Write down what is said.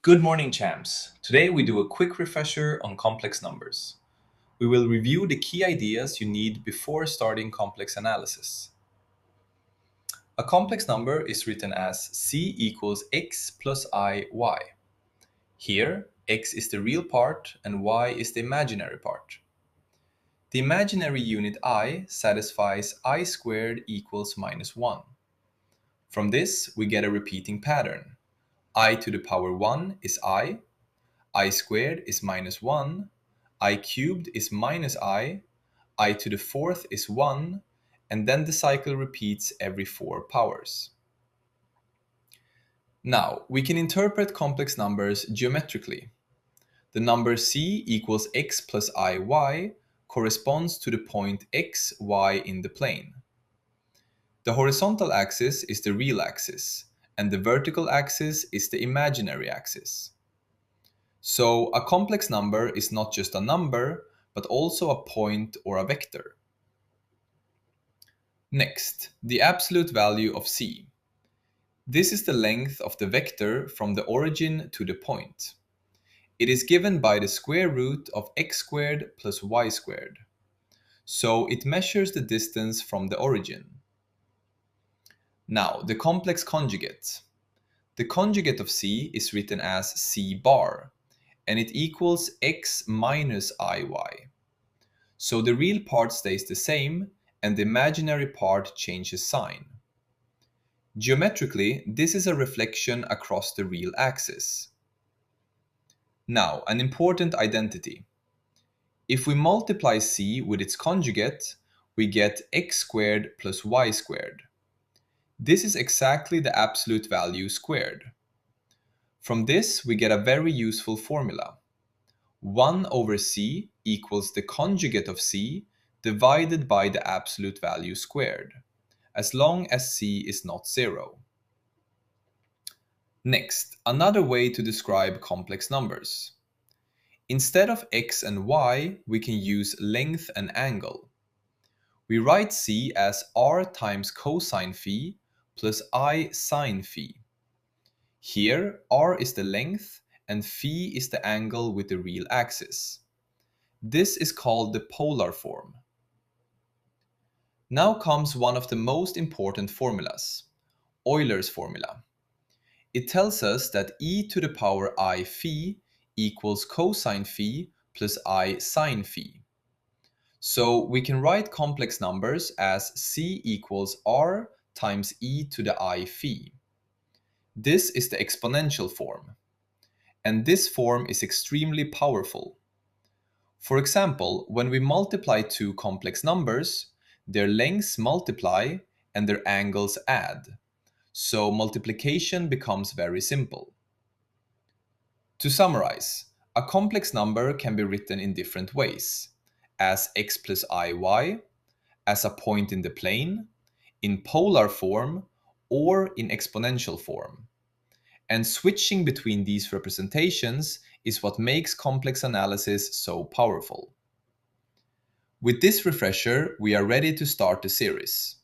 Good morning, champs. Today we do a quick refresher on complex numbers. We will review the key ideas you need before starting complex analysis. A complex number is written as c equals x plus I y. Here, x is the real part and y is the imaginary part. The imaginary unit I satisfies I squared equals minus 1. From this, we get a repeating pattern. I to the power 1 is I squared is minus 1, I cubed is minus I to the fourth is 1, and then the cycle repeats every 4 powers. Now, we can interpret complex numbers geometrically. The number c equals x plus iy corresponds to the point x, y in the plane. The horizontal axis is the real axis, and the vertical axis is the imaginary axis. So a complex number is not just a number, but also a point or a vector. Next, the absolute value of c. This is the length of the vector from the origin to the point. It is given by the square root of x squared plus y squared. So it measures the distance from the origin. Now, the complex conjugate. The conjugate of c is written as c bar, and it equals x minus iy. So the real part stays the same, and the imaginary part changes sign. Geometrically, this is a reflection across the real axis. Now, an important identity. If we multiply c with its conjugate, we get x squared plus y squared. This is exactly the absolute value squared. From this, we get a very useful formula. 1 over c equals the conjugate of c divided by the absolute value squared, as long as c is not 0. Next, another way to describe complex numbers. Instead of x and y, we can use length and angle. We write c as r times cosine phi plus I sine phi. Here, r is the length and phi is the angle with the real axis. This is called the polar form. Now comes one of the most important formulas, Euler's formula. It tells us that e to the power I phi equals cosine phi plus I sine phi. So we can write complex numbers as c equals r times e to the I phi. This is the exponential form. And this form is extremely powerful. For example, when we multiply two complex numbers, their lengths multiply and their angles add. So multiplication becomes very simple. To summarize, a complex number can be written in different ways, as x plus iy, as a point in the plane, in polar form, or in exponential form. And switching between these representations is what makes complex analysis so powerful. With this refresher, we are ready to start the series.